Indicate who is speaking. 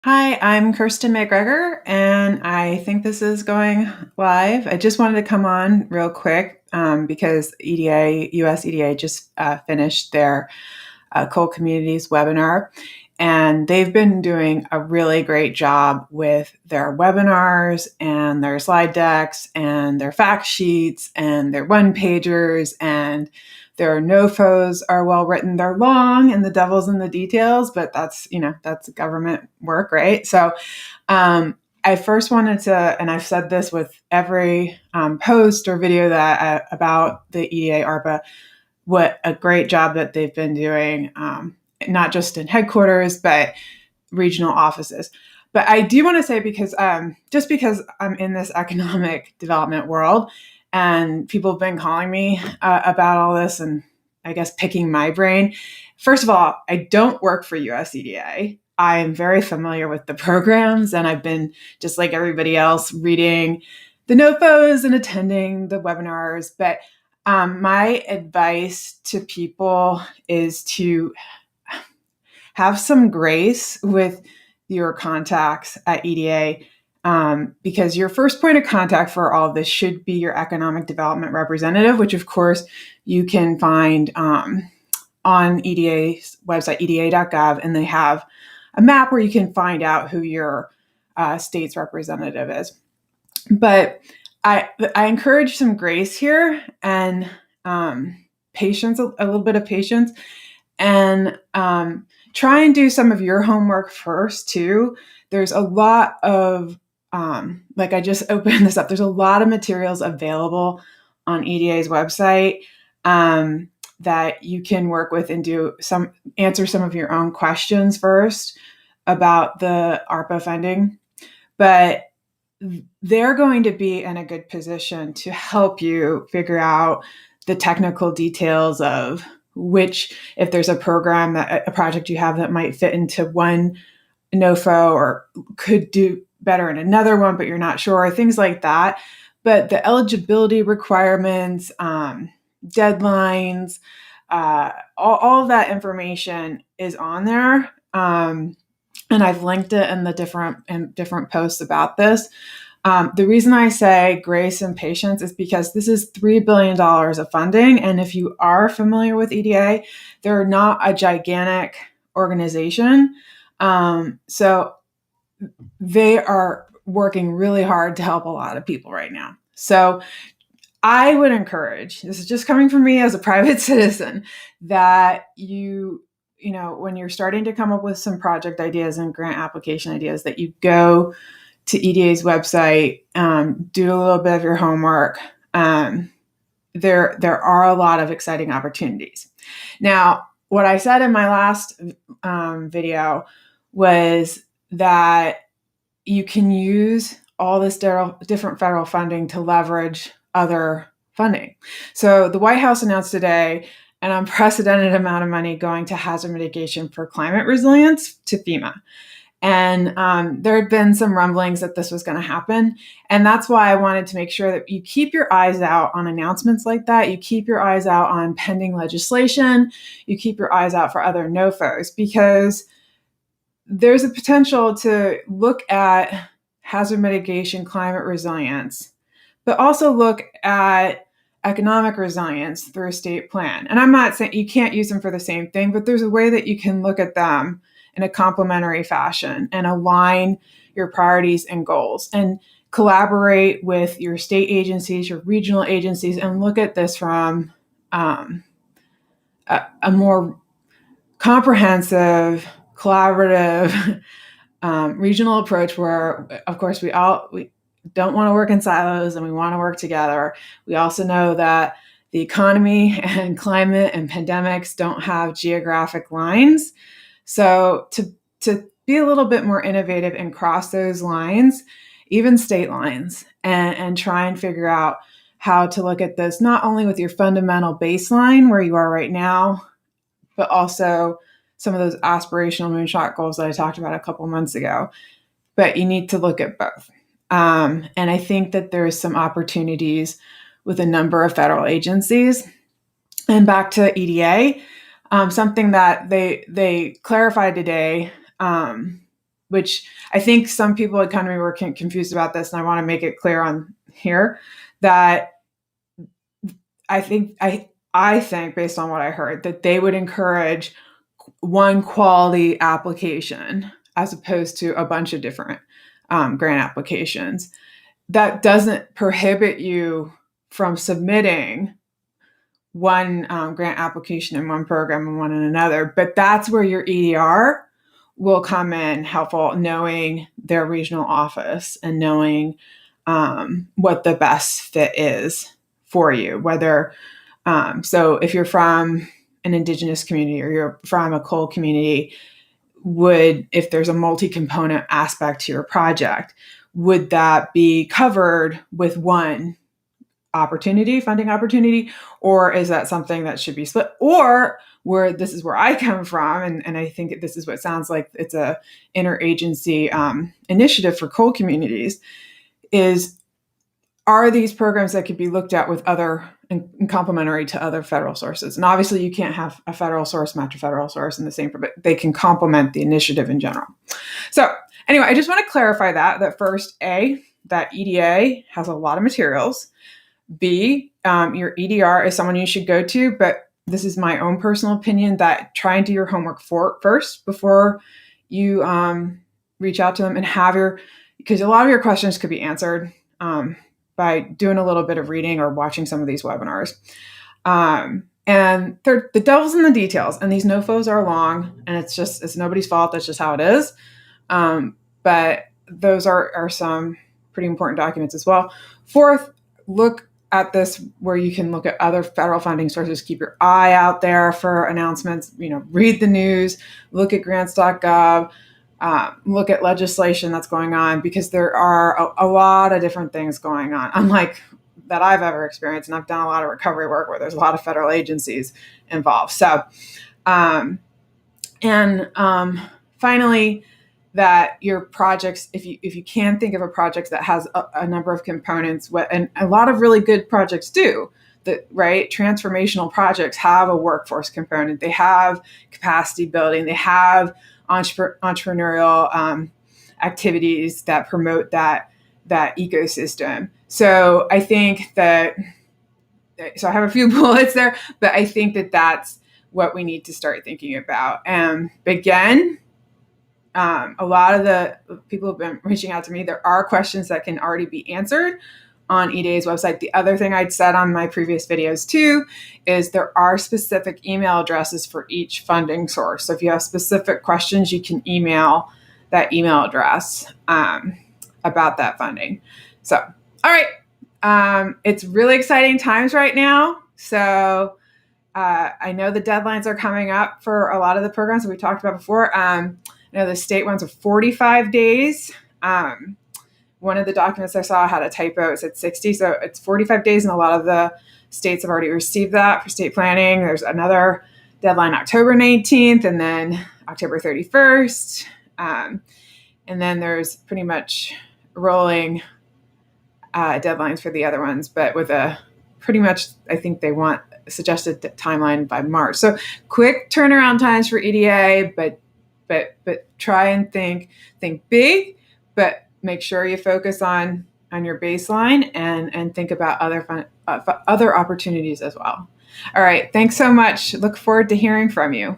Speaker 1: Hi, I'm Kirsten McGregor, and I think this is going live. I just wanted to come on real quick because US EDA just finished their Coal Communities webinar, and they've been doing a really great job with their webinars and their slide decks and their fact sheets and their one pagers and their NOFOs are well written. They're long and the devil's in the details, but that's government work, right? So I first wanted to, and I've said this with every post or video that about the EDA ARPA, what a great job that they've been doing, not just in headquarters, but regional offices. But I do want to say, because just because I'm in this economic development world and people have been calling me about all this and I guess picking my brain. First of all, I don't work for USEDA. I am very familiar with the programs, and I've been, just like everybody else, reading the NOFOs and attending the webinars. But my advice to people is to have some grace with your contacts at EDA, because your first point of contact for all of this should be your economic development representative, which of course you can find on EDA's website, eda.gov, and they have a map where you can find out who your state's representative is. But I encourage some grace here and patience, a little bit of patience, and try and do some of your homework first too. There's a lot of like, I just opened this up. There's a lot of materials available on EDA's website that you can work with and answer some of your own questions first about the ARPA funding. But they're going to be in a good position to help you figure out the technical details of if there's a project you have that might fit into one NOFO or could do better in another one, but you're not sure, things like that. But the eligibility requirements, deadlines, all of that information is on there. And I've linked it in the different posts about this. The reason I say grace and patience is because this is $3 billion of funding. And if you are familiar with EDA, they're not a gigantic organization. So they are working really hard to help a lot of people right now. So I would encourage, this is just coming from me as a private citizen, that when you're starting to come up with some project ideas and grant application ideas, that you go to EDA's website, do a little bit of your homework. There are a lot of exciting opportunities. Now, what I said in my last video was that you can use all this different federal funding to leverage other funding. So the White House announced today an unprecedented amount of money going to hazard mitigation for climate resilience to FEMA. And there had been some rumblings that this was going to happen. And that's why I wanted to make sure that you keep your eyes out on announcements like that. You keep your eyes out on pending legislation. You keep your eyes out for other NOFOs, because there's a potential to look at hazard mitigation, climate resilience, but also look at economic resilience through a state plan. And I'm not saying you can't use them for the same thing, but there's a way that you can look at them in a complementary fashion and align your priorities and goals and collaborate with your state agencies, your regional agencies, and look at this from a more comprehensive, collaborative regional approach where, of course, we don't want to work in silos and we want to work together. We also know that the economy and climate and pandemics don't have geographic lines. So to be a little bit more innovative and cross those lines, even state lines, and try and figure out how to look at this, not only with your fundamental baseline where you are right now, but also some of those aspirational moonshot goals that I talked about a couple months ago. But you need to look at both. And I think that there's some opportunities with a number of federal agencies. And back to EDA, something that they clarified today, which I think some people at Economy were confused about this, and I want to make it clear on here that I think based on what I heard, that they would encourage one quality application as opposed to a bunch of different grant applications. That doesn't prohibit you from submitting one grant application in one program and one in another, but that's where your EDR will come in helpful, knowing their regional office and knowing what the best fit is for you. Whether so if you're from an indigenous community or you're from a coal community, if there's a multi-component aspect to your project, would that be covered with one funding opportunity, or is that something that should be split? Or this is where I come from, and I think this is what sounds like it's a interagency initiative for coal communities, are these programs that could be looked at with other and complementary to other federal sources? And obviously you can't have a federal source match a federal source in the same, but they can complement the initiative in general. So anyway, I just want to clarify that first, A, that EDA has a lot of materials. B, your EDR is someone you should go to, but this is my own personal opinion, that try and do your homework first before you reach out to them, and because a lot of your questions could be answered by doing a little bit of reading or watching some of these webinars. And the devil's in the details, and these NOFOs are long, and it's nobody's fault. That's just how it is. But those are some pretty important documents as well. Fourth, look at this where you can look at other federal funding sources. Keep your eye out there for announcements. Read the news, look at grants.gov, look at legislation that's going on, because there are a lot of different things going on, unlike that I've ever experienced. And I've done a lot of recovery work where there's a lot of federal agencies involved. So, finally, that your projects, if you can think of a project that has a number of components, and a lot of really good projects do, right? Transformational projects have a workforce component. They have capacity building. They have entrepreneurial activities that promote that ecosystem. So I think I have a few bullets there, but I think that's what we need to start thinking about. Again, a lot of the people who've been reaching out to me, there are questions that can already be answered on EDA's website. The other thing I'd said on my previous videos too is there are specific email addresses for each funding source. So if you have specific questions, you can email that email address about that funding. So, all right. It's really exciting times right now. So I know the deadlines are coming up for a lot of the programs that we talked about before. The state ones are 45 days. One of the documents I saw had a typo. It said 60. So it's 45 days. And a lot of the states have already received that for state planning. There's another deadline, October 19th, and then October 31st. And then there's pretty much rolling deadlines for the other ones, but with pretty much, I think they want suggested timeline by March. So quick turnaround times for EDA, but try and think big, but make sure you focus on your baseline and think about other opportunities as well. All right. Thanks so much. Look forward to hearing from you.